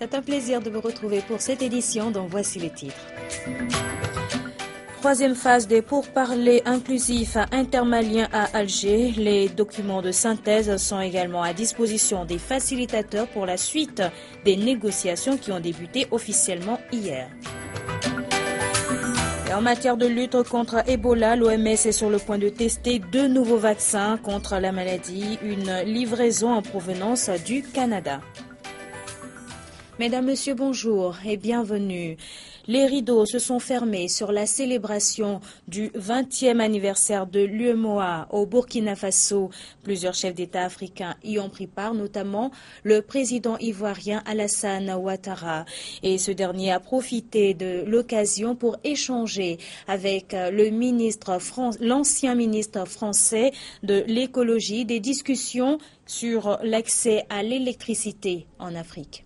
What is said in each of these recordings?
C'est un plaisir de vous retrouver pour cette édition dont voici les titres. Troisième phase des pourparlers inclusifs intermaliens à Alger. Les documents de synthèse sont également à disposition des facilitateurs pour la suite des négociations qui ont débuté officiellement hier. Et en matière de lutte contre Ebola, l'OMS est sur le point de tester 2 nouveaux vaccins contre la maladie, une livraison en provenance du Canada. Mesdames, Messieurs, bonjour et bienvenue. Les rideaux se sont fermés sur la célébration du 20e anniversaire de l'UEMOA au Burkina Faso. Plusieurs chefs d'État africains y ont pris part, notamment le président ivoirien Alassane Ouattara. Et ce dernier a profité de l'occasion pour échanger avec l'ancien ministre français de l'écologie, des discussions sur l'accès à l'électricité en Afrique.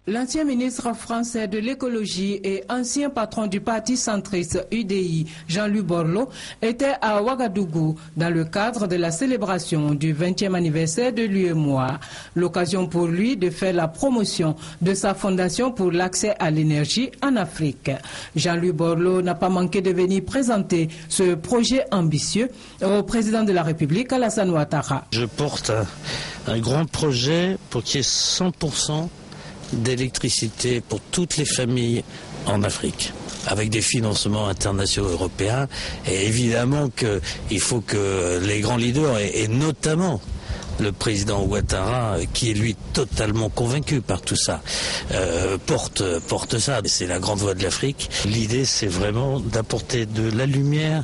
L'ancien ministre français de l'écologie et ancien patron du parti centriste UDI, Jean-Louis Borloo, était à Ouagadougou dans le cadre de la célébration du 20e anniversaire de l'UEMOA. L'occasion pour lui de faire la promotion de sa fondation pour l'accès à l'énergie en Afrique. Jean-Louis Borloo n'a pas manqué de venir présenter ce projet ambitieux au président de la République, Alassane Ouattara. Je porte un grand projet pour qu'il y ait 100% d'électricité pour toutes les familles en Afrique, avec des financements internationaux européens. Et évidemment qu'il faut que les grands leaders, et notamment le président Ouattara, qui est lui totalement convaincu par tout ça, porte ça. C'est la grande voix de l'Afrique. L'idée, c'est vraiment d'apporter de la lumière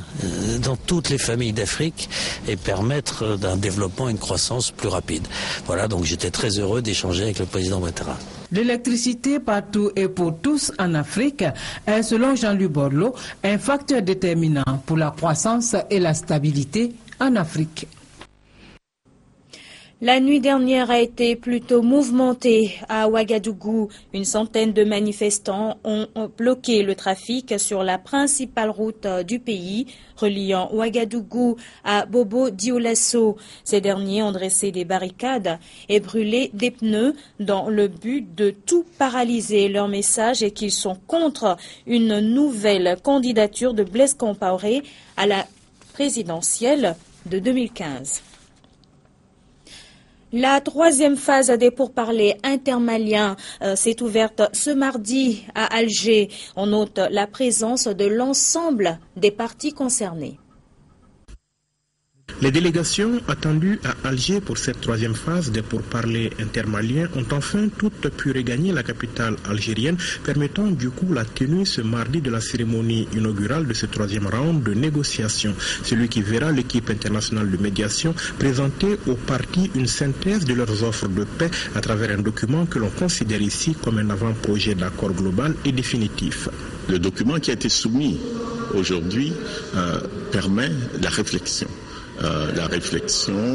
dans toutes les familles d'Afrique et permettre d'un développement et une croissance plus rapide. Voilà, donc j'étais très heureux d'échanger avec le président Ouattara. L'électricité partout et pour tous en Afrique est, selon Jean-Louis Borloo, un facteur déterminant pour la croissance et la stabilité en Afrique. La nuit dernière a été plutôt mouvementée à Ouagadougou. Une centaine de manifestants ont bloqué le trafic sur la principale route du pays, reliant Ouagadougou à Bobo-Dioulasso. Ces derniers ont dressé des barricades et brûlé des pneus dans le but de tout paralyser. Leur message est qu'ils sont contre une nouvelle candidature de Blaise Compaoré à la présidentielle de 2015. La troisième phase des pourparlers intermaliens s'est ouverte ce mardi à Alger. On note la présence de l'ensemble des parties concernées. Les délégations attendues à Alger pour cette troisième phase des pourparlers intermaliens ont enfin toutes pu regagner la capitale algérienne, permettant du coup la tenue ce mardi de la cérémonie inaugurale de ce troisième round de négociations. Celui qui verra l'équipe internationale de médiation présenter aux parties une synthèse de leurs offres de paix à travers un document que l'on considère ici comme un avant-projet d'accord global et définitif. Le document qui a été soumis aujourd'hui permet la réflexion.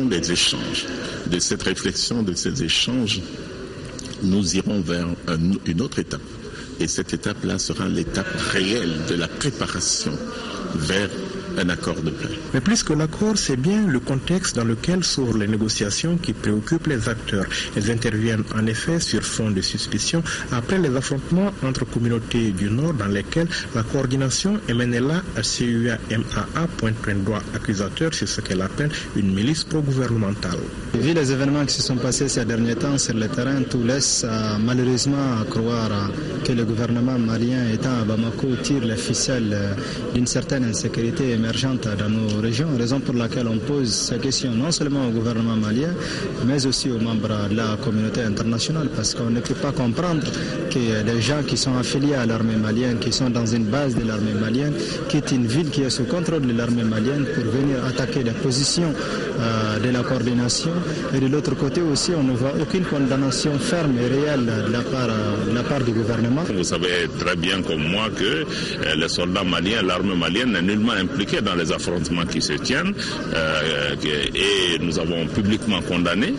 Des échanges. De cette réflexion, de ces échanges, nous irons vers une autre étape. Et cette étape-là sera l'étape réelle de la préparation vers un accord de paix. Mais plus que l'accord, c'est bien le contexte dans lequel s'ouvrent les négociations qui préoccupent les acteurs. Elles interviennent en effet sur fond de suspicion après les affrontements entre communautés du Nord dans lesquelles la coordination MNLA CUA-MAA pointe un doigt accusateur sur ce qu'elle appelle une milice pro-gouvernementale. Vu les événements qui se sont passés ces derniers temps sur le terrain, tout laisse malheureusement croire que le gouvernement malien étant à Bamako tire les ficelles d'une certaine insécurité émergente dans nos régions, raison pour laquelle on pose ces questions non seulement au gouvernement malien, mais aussi aux membres de la communauté internationale, parce qu'on ne peut pas comprendre que des gens qui sont affiliés à l'armée malienne, qui sont dans une base de l'armée malienne, quittent une ville qui est sous contrôle de l'armée malienne pour venir attaquer des positions de la coordination. Et de l'autre côté aussi, on ne voit aucune condamnation ferme et réelle de la part du gouvernement. Vous savez très bien comme moi que les soldats maliens, l'armée malienne n'est nullement impliquée dans les affrontements qui se tiennent et nous avons publiquement condamné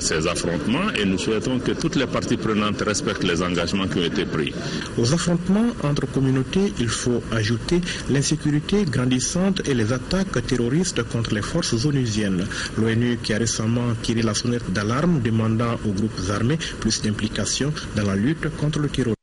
ces affrontements et nous souhaitons que toutes les parties prenantes respectent les engagements qui ont été pris. Aux affrontements entre communautés, il faut ajouter l'insécurité grandissante et les attaques terroristes contre les forces onusiennes. L'ONU qui a récemment tiré la sonnette d'alarme demandant aux groupes armés plus d'implication dans la lutte contre le terrorisme.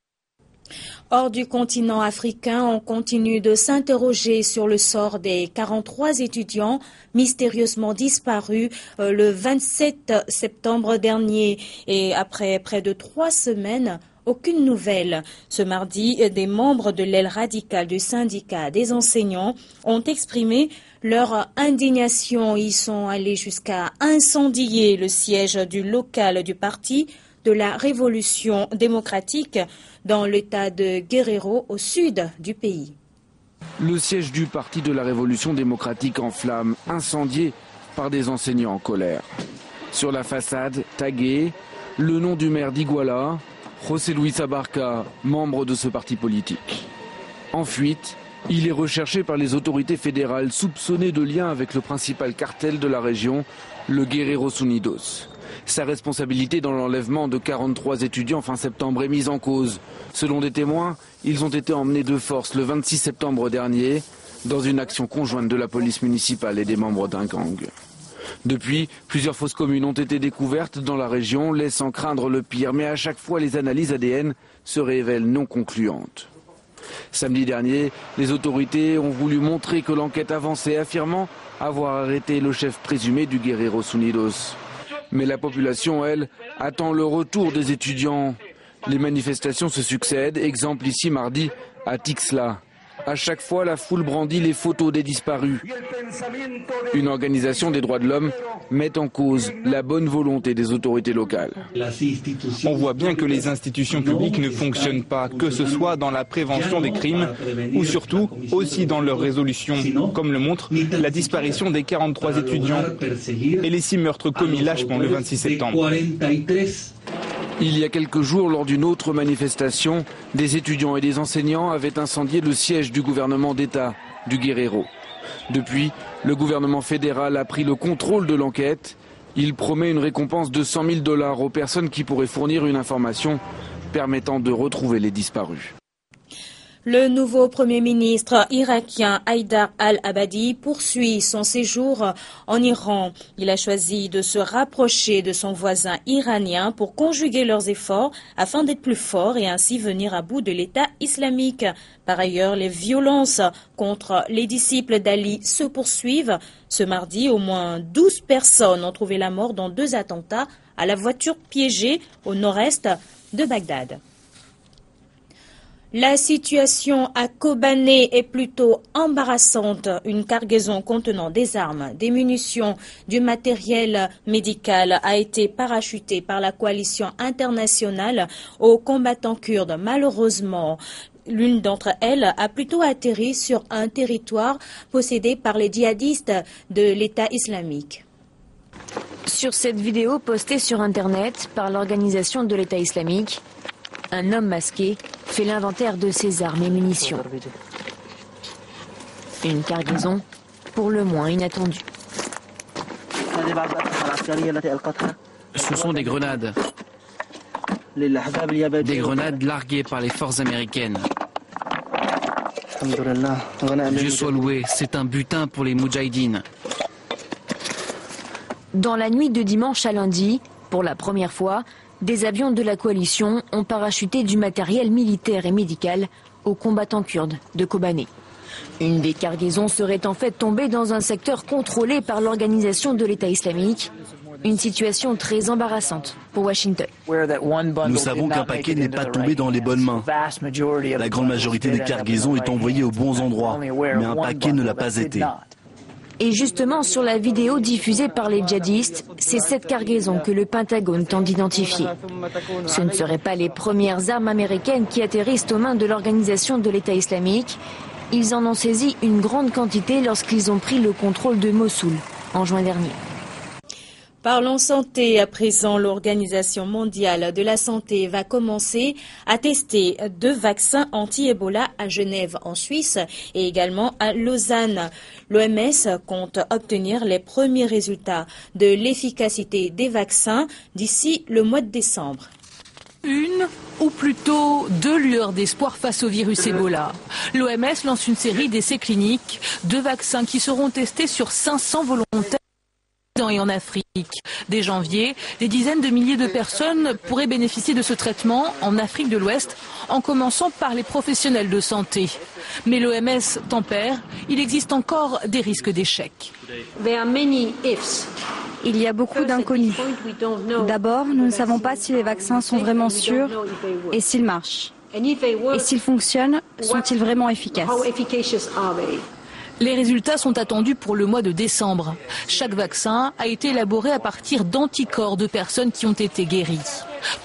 Hors du continent africain, on continue de s'interroger sur le sort des 43 étudiants mystérieusement disparus le 27 septembre dernier. Et après près de 3 semaines, aucune nouvelle. Ce mardi, des membres de l'aile radicale du syndicat des enseignants ont exprimé leur indignation. Ils sont allés jusqu'à incendier le siège du local du parti de la Révolution démocratique dans l'état de Guerrero au sud du pays. Le siège du Parti de la Révolution démocratique en flammes, incendié par des enseignants en colère. Sur la façade, tagué, le nom du maire d'Iguala, José Luis Abarca, membre de ce parti politique. En fuite, il est recherché par les autorités fédérales soupçonné de lien avec le principal cartel de la région, le Guerreros Unidos. Sa responsabilité dans l'enlèvement de 43 étudiants fin septembre est mise en cause. Selon des témoins, ils ont été emmenés de force le 26 septembre dernier dans une action conjointe de la police municipale et des membres d'un gang. Depuis, plusieurs fosses communes ont été découvertes dans la région, laissant craindre le pire, mais à chaque fois les analyses ADN se révèlent non concluantes. Samedi dernier, les autorités ont voulu montrer que l'enquête avançait, affirmant avoir arrêté le chef présumé du Guerreros Unidos. Mais la population, elle, attend le retour des étudiants. Les manifestations se succèdent, exemple ici mardi à Tixla. À chaque fois, la foule brandit les photos des disparus. Une organisation des droits de l'homme met en cause la bonne volonté des autorités locales. On voit bien que les institutions publiques ne fonctionnent pas, que ce soit dans la prévention des crimes ou surtout aussi dans leur résolution, comme le montre la disparition des 43 étudiants et les 6 meurtres commis lâchement le 26 septembre. Il y a quelques jours, lors d'une autre manifestation, des étudiants et des enseignants avaient incendié le siège du gouvernement d'État du Guerrero. Depuis, le gouvernement fédéral a pris le contrôle de l'enquête. Il promet une récompense de $100 000 aux personnes qui pourraient fournir une information permettant de retrouver les disparus. Le nouveau Premier ministre irakien Haïdar al-Abadi poursuit son séjour en Iran. Il a choisi de se rapprocher de son voisin iranien pour conjuguer leurs efforts afin d'être plus forts et ainsi venir à bout de l'État islamique. Par ailleurs, les violences contre les disciples d'Ali se poursuivent. Ce mardi, au moins 12 personnes ont trouvé la mort dans 2 attentats à la voiture piégée au nord-est de Bagdad. La situation à Kobané est plutôt embarrassante. Une cargaison contenant des armes, des munitions, du matériel médical a été parachutée par la coalition internationale aux combattants kurdes. Malheureusement, l'une d'entre elles a plutôt atterri sur un territoire possédé par les djihadistes de l'État islamique. Sur cette vidéo postée sur Internet par l'organisation de l'État islamique, un homme masqué fait l'inventaire de ses armes et munitions. Une cargaison pour le moins inattendue. Ce sont des grenades. Des grenades larguées par les forces américaines. Dieu soit loué, c'est un butin pour les moudjahidines. Dans la nuit de dimanche à lundi, pour la première fois, des avions de la coalition ont parachuté du matériel militaire et médical aux combattants kurdes de Kobané. Une des cargaisons serait en fait tombée dans un secteur contrôlé par l'organisation de l'État islamique. Une situation très embarrassante pour Washington. Nous savons qu'un paquet n'est pas tombé dans les bonnes mains. La grande majorité des cargaisons est envoyée aux bons endroits, mais un paquet ne l'a pas été. Et justement, sur la vidéo diffusée par les djihadistes, c'est cette cargaison que le Pentagone tente d'identifier. Ce ne seraient pas les premières armes américaines qui atterrissent aux mains de l'organisation de l'État islamique. Ils en ont saisi une grande quantité lorsqu'ils ont pris le contrôle de Mossoul en juin dernier. Parlons santé à présent. L'Organisation mondiale de la santé va commencer à tester 2 vaccins anti-Ebola à Genève en Suisse et également à Lausanne. L'OMS compte obtenir les premiers résultats de l'efficacité des vaccins d'ici le mois de décembre. Une ou plutôt 2 lueurs d'espoir face au virus Ebola. L'OMS lance une série d'essais cliniques, 2 vaccins qui seront testés sur 500 volontaires et en Afrique. Dès janvier, des dizaines de milliers de personnes pourraient bénéficier de ce traitement en Afrique de l'Ouest, en commençant par les professionnels de santé. Mais l'OMS tempère, il existe encore des risques d'échec. Il y a beaucoup d'inconnus. D'abord, nous ne savons pas si les vaccins sont vraiment sûrs et s'ils marchent. Et s'ils fonctionnent, sont-ils vraiment efficaces ? Les résultats sont attendus pour le mois de décembre. Chaque vaccin a été élaboré à partir d'anticorps de personnes qui ont été guéries.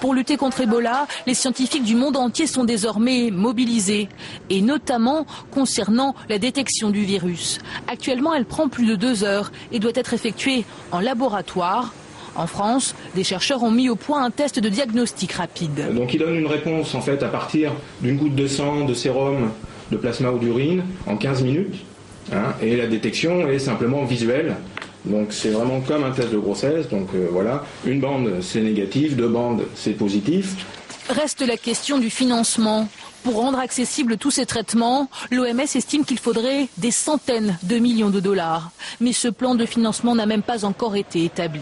Pour lutter contre Ebola, les scientifiques du monde entier sont désormais mobilisés, et notamment concernant la détection du virus. Actuellement, elle prend plus de 2 heures et doit être effectuée en laboratoire. En France, des chercheurs ont mis au point un test de diagnostic rapide. Donc il donne une réponse en fait à partir d'une goutte de sang, de sérum, de plasma ou d'urine en 15 minutes. Et la détection est simplement visuelle, donc c'est vraiment comme un test de grossesse. Donc voilà, une bande c'est négatif, 2 bandes c'est positif. Reste la question du financement. Pour rendre accessibles tous ces traitements, l'OMS estime qu'il faudrait des centaines de millions de dollars. Mais ce plan de financement n'a même pas encore été établi.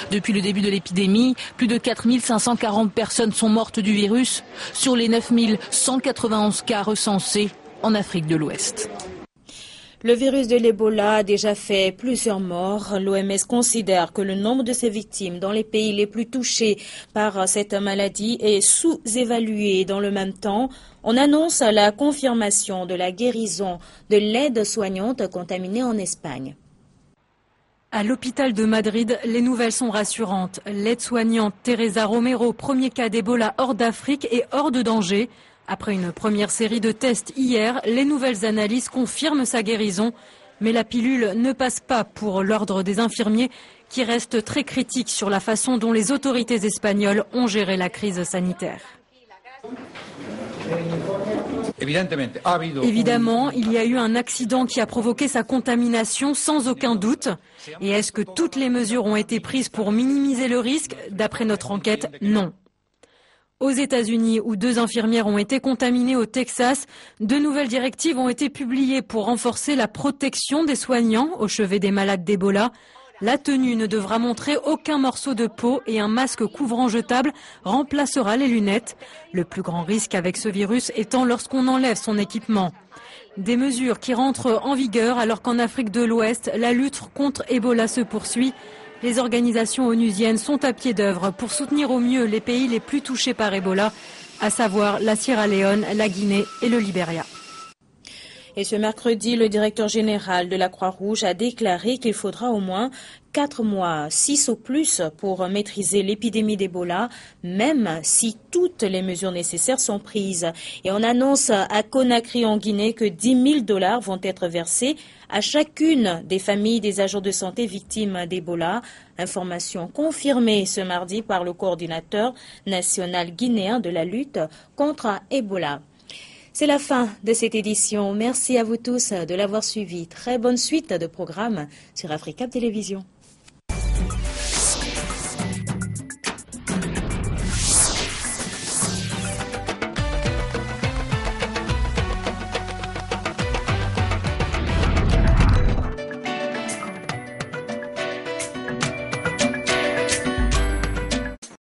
Depuis le début de l'épidémie, plus de 4540 personnes sont mortes du virus sur les 9191 cas recensés en Afrique de l'Ouest. Le virus de l'Ebola a déjà fait plusieurs morts. L'OMS considère que le nombre de ces victimes dans les pays les plus touchés par cette maladie est sous-évalué. Dans le même temps, on annonce la confirmation de la guérison de l'aide-soignante contaminée en Espagne. À l'hôpital de Madrid, les nouvelles sont rassurantes. L'aide-soignante Teresa Romero, premier cas d'Ebola hors d'Afrique et hors de danger. Après une première série de tests hier, les nouvelles analyses confirment sa guérison. Mais la pilule ne passe pas pour l'ordre des infirmiers qui reste très critique sur la façon dont les autorités espagnoles ont géré la crise sanitaire. Évidemment, il y a eu un accident qui a provoqué sa contamination sans aucun doute. Et est-ce que toutes les mesures ont été prises pour minimiser le risque? D'après notre enquête, non. Aux États-Unis, où 2 infirmières ont été contaminées au Texas, 2 nouvelles directives ont été publiées pour renforcer la protection des soignants au chevet des malades d'Ebola. La tenue ne devra montrer aucun morceau de peau et un masque couvrant jetable remplacera les lunettes. Le plus grand risque avec ce virus étant lorsqu'on enlève son équipement. Des mesures qui rentrent en vigueur alors qu'en Afrique de l'Ouest, la lutte contre Ebola se poursuit. Les organisations onusiennes sont à pied d'œuvre pour soutenir au mieux les pays les plus touchés par Ebola, à savoir la Sierra Leone, la Guinée et le Libéria. Et ce mercredi, le directeur général de la Croix-Rouge a déclaré qu'il faudra au moins 4 mois, 6 au plus, pour maîtriser l'épidémie d'Ebola, même si toutes les mesures nécessaires sont prises. Et on annonce à Conakry en Guinée que $10 000 vont être versés à chacune des familles des agents de santé victimes d'Ebola. Information confirmée ce mardi par le coordinateur national guinéen de la lutte contre Ebola. C'est la fin de cette édition. Merci à vous tous de l'avoir suivi. Très bonne suite de programmes sur Africa Télévision.